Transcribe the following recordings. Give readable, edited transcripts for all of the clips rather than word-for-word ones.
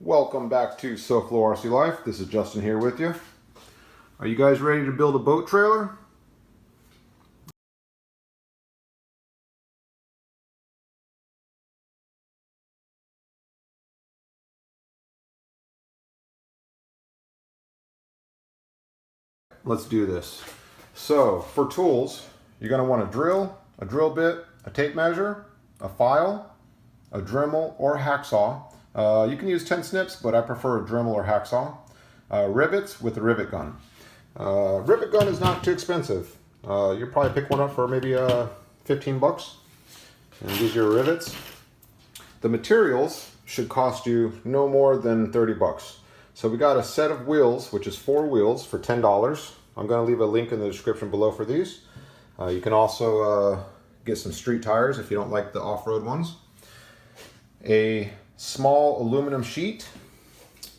Welcome back to SoFlo RcLife. This is Justin here with you. Are you guys ready to build a boat trailer? Let's do this. So for tools, you're going to want a drill bit, a tape measure, a file, a Dremel or hacksaw. You can use 10 snips, but I prefer a Dremel or hacksaw. Rivets with a rivet gun. Rivet gun is not too expensive. You'll probably pick one up for maybe 15 bucks. And these are your rivets. The materials should cost you no more than 30 bucks. So we got a set of wheels, which is 4 wheels for $10. I'm going to leave a link in the description below for these. You can also get some street tires if you don't like the off-road ones. A small aluminum sheet,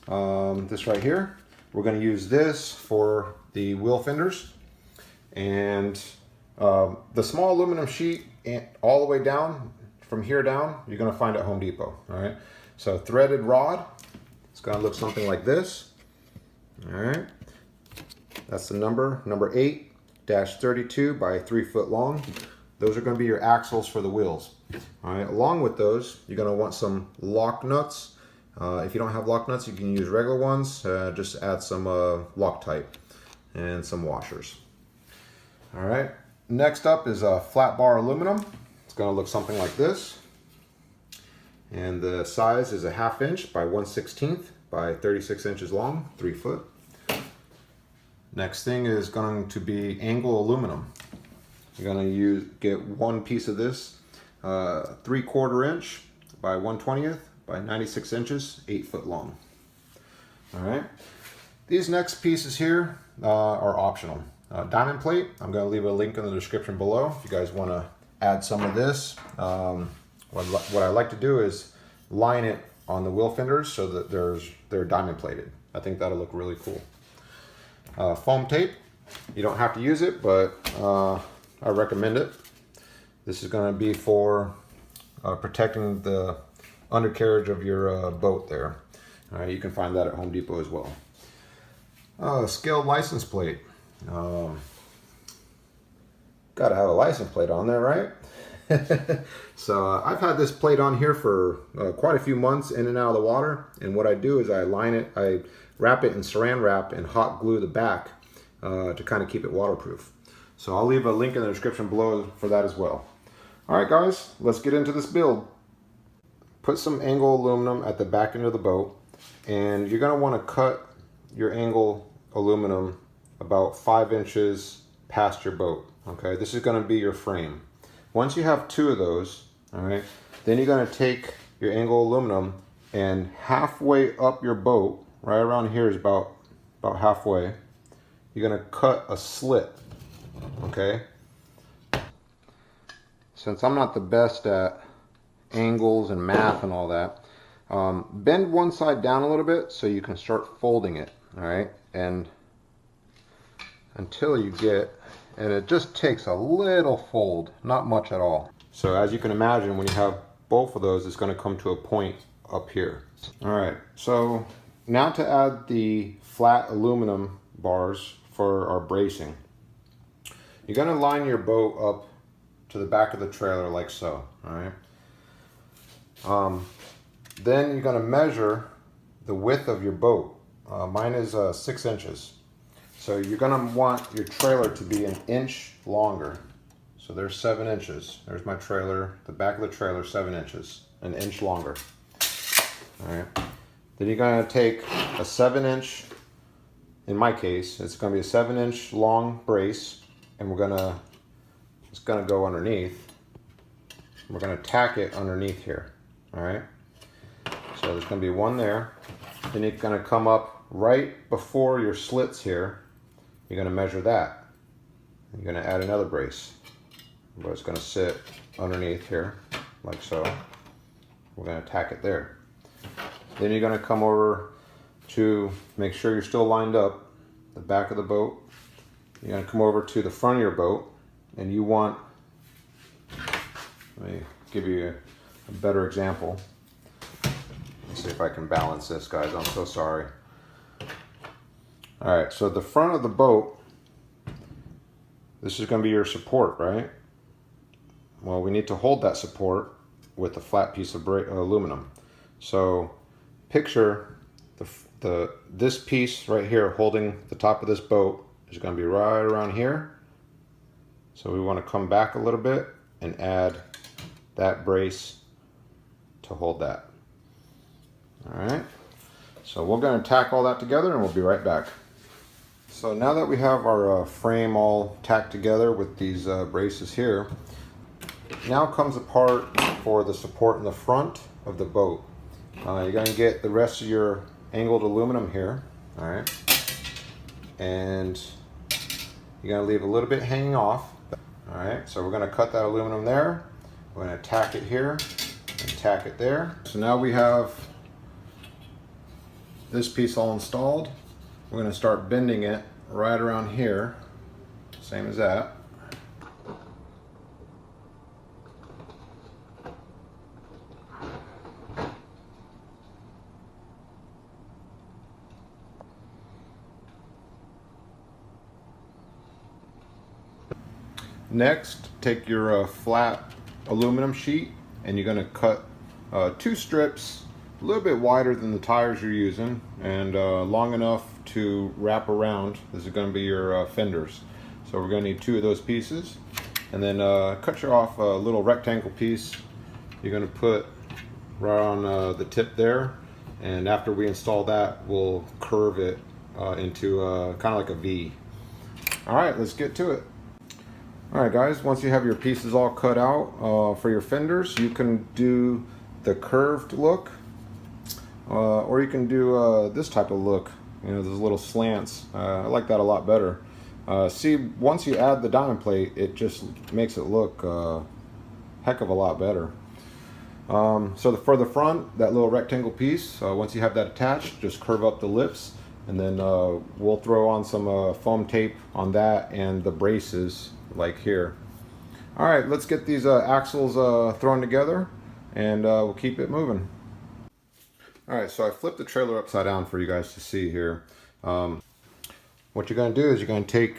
this right here. We're going to use this for the wheel fenders. And the small aluminum sheet all the way down, from here down, you're going to find at Home Depot. All right. So threaded rod. It's going to look something like this. All right. That's the number 8-32 by 3 foot long. Those are going to be your axles for the wheels. All right. Along with those, you're going to want some lock nuts. If you don't have lock nuts, you can use regular ones. Just add some Loctite and some washers. All right. Next up is a flat bar aluminum. It's going to look something like this. And the size is a 1/2 inch by 1/16 by 36 inches long, 3 foot. Next thing is going to be angle aluminum. You're going to get one piece of this, 3/4 inch by 1/20 by 96 inches, 8 foot long. All right. These next pieces here are optional. Diamond plate, I'm going to leave a link in the description below if you guys want to add some of this. What I like to do is line it on the wheel fenders so that they're diamond plated. I think that'll look really cool. Foam tape, you don't have to use it, but I recommend it. This is going to be for protecting the undercarriage of your boat there. All right, you can find that at Home Depot as well. Scaled license plate. Got to have a license plate on there, right? So I've had this plate on here for quite a few months in and out of the water, and what I do is I line it, I wrap it in saran wrap and hot glue the back to kind of keep it waterproof. So I'll leave a link in the description below for that as well. All right guys, let's get into this build. Put some angle aluminum at the back end of the boat, and you're going to want to cut your angle aluminum about 5 inches past your boat. Okay, this is going to be your frame. Once you have 2 of those, all right, then you're going to take your angle aluminum and halfway up your boat, right around here is about halfway, you're going to cut a slit. Okay, since I'm not the best at angles and math and all that, bend one side down a little bit so you can start folding it. All right, and until you get, and it just takes a little fold, not much at all. So as you can imagine, when you have both of those, it's going to come to a point up here. All right, so now to add the flat aluminum bars for our bracing. You're going to line your boat up to the back of the trailer like so. All right. Then you're going to measure the width of your boat. Mine is 6 inches. So you're going to want your trailer to be 1 inch longer. So there's 7 inches. There's my trailer, the back of the trailer, 7 inches, 1 inch longer. All right. Then you're going to take a 7-inch, in my case, it's going to be a 7-inch long brace, and it's going to go underneath. We're going to tack it underneath here. All right. So there's going to be one there. Then you're going to come up right before your slits here. You're going to measure that. You're going to add another brace, but it's going to sit underneath here like so. We're going to tack it there. Then you're going to come over to make sure you're still lined up the back of the boat. You're going to come over to the front of your boat, and you want, let me give you a better example. See if I can balance this, guys. I'm so sorry. All right, so the front of the boat, this is going to be your support, right? Well, we need to hold that support with a flat piece of aluminum. So picture this piece right here holding the top of this boat is going to be right around here. So we want to come back a little bit and add that brace to hold that. All right, so we're going to tack all that together and we'll be right back. So now that we have our frame all tacked together with these braces here, now comes the part for the support in the front of the boat. You're going to get the rest of your angled aluminum here, all right, and you're going to leave a little bit hanging off. All right, so we're going to cut that aluminum there. We're going to tack it here and tack it there. So now we have this piece all installed. We're going to start bending it right around here, same as that. Next, take your flat aluminum sheet and you're going to cut 2 strips a little bit wider than the tires you're using and long enough to wrap around. This is going to be your fenders. So we're going to need 2 of those pieces, and then cut you off a little rectangle piece. You're going to put right on the tip there, and after we install that, we'll curve it into kind of like a V. All right, let's get to it. All right, guys, once you have your pieces all cut out for your fenders, you can do the curved look, or you can do this type of look, you know, those little slants. I like that a lot better. See, once you add the diamond plate, it just makes it look heck of a lot better. So for the front, that little rectangle piece, once you have that attached, just curve up the lips, and then we'll throw on some foam tape on that and the braces like here. All right, let's get these axles thrown together, and we'll keep it moving. All right, so I flipped the trailer upside down for you guys to see here. What you're going to do is you're going to take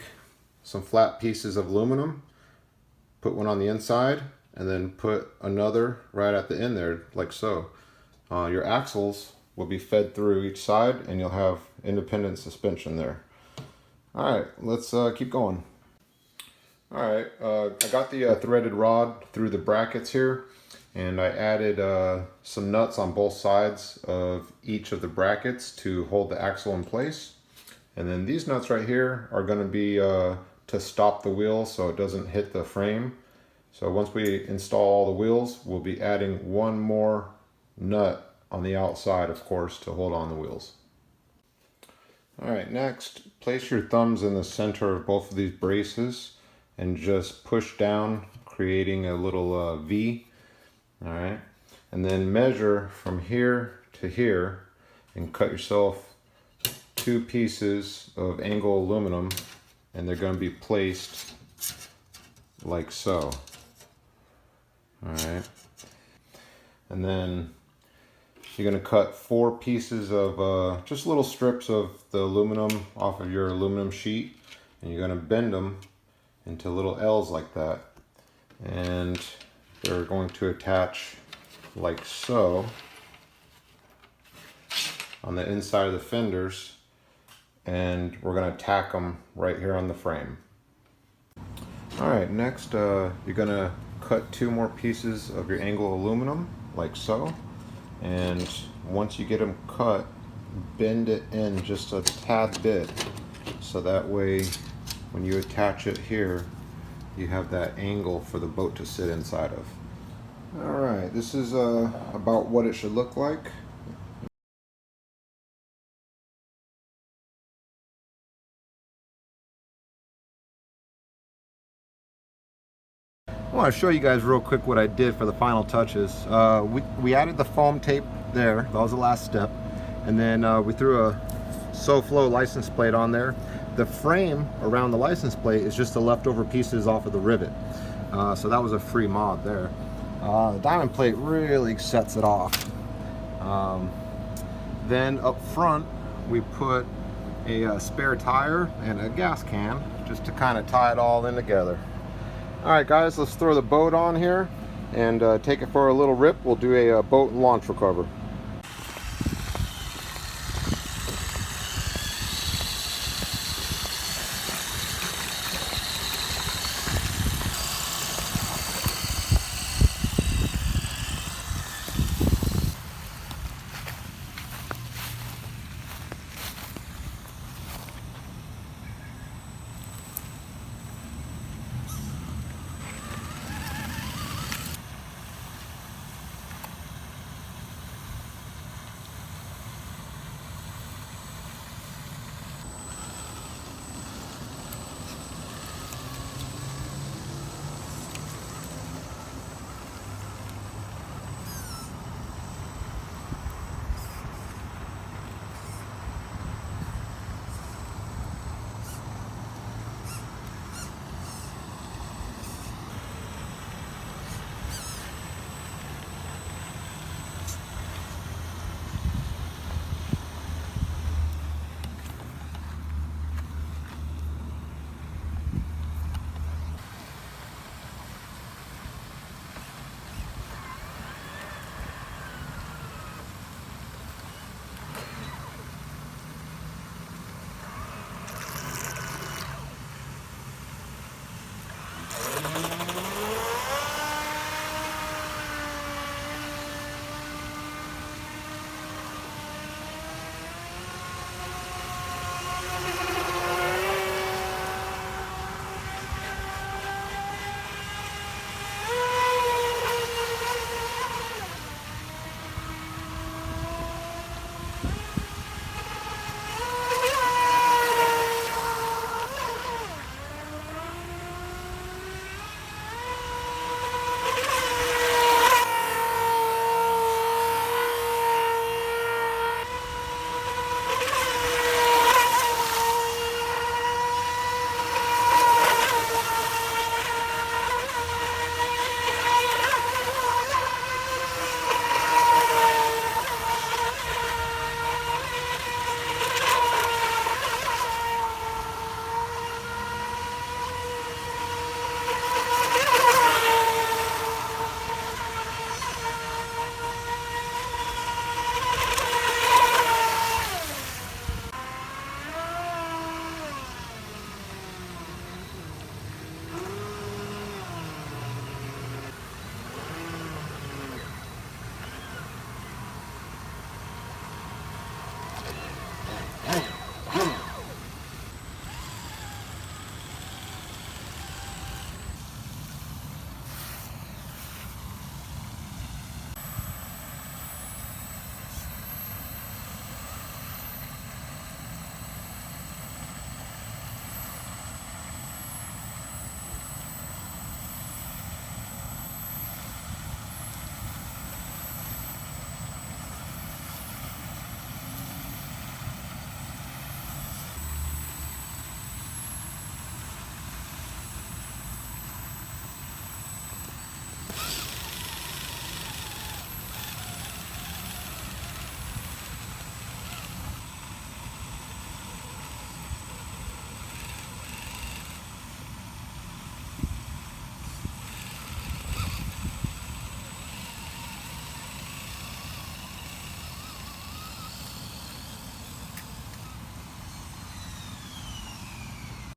some flat pieces of aluminum, put one on the inside, and then put another right at the end there, like so. Your axles will be fed through each side, and you'll have independent suspension there. All right, let's keep going. All right, I got the threaded rod through the brackets here, and I added some nuts on both sides of each of the brackets to hold the axle in place. And then these nuts right here are going to be to stop the wheel so it doesn't hit the frame. So once we install all the wheels, we'll be adding one more nut on the outside, of course, to hold on the wheels. All right, next, place your thumbs in the center of both of these braces and just push down, creating a little V. All right, and then measure from here to here and cut yourself 2 pieces of angle aluminum, and they're going to be placed like so. All right, and then you're going to cut 4 pieces of just little strips of the aluminum off of your aluminum sheet, and you're going to bend them into little L's like that, and they're going to attach like so on the inside of the fenders, and we're going to tack them right here on the frame. All right, next you're going to cut 2 more pieces of your angle aluminum like so, and once you get them cut, bend it in just a tad bit, so that way when you attach it here, you have that angle for the boat to sit inside of. All right, this is about what it should look like. I want to show you guys real quick what I did for the final touches. We added the foam tape there. That was the last step. And then we threw a SoFlo license plate on there. The frame around the license plate is just the leftover pieces off of the rivet. So that was a free mod there. The diamond plate really sets it off. Then up front, we put a spare tire and a gas can just to kind of tie it all in together. All right, guys, let's throw the boat on here and take it for a little rip. We'll do a boat and launch recover.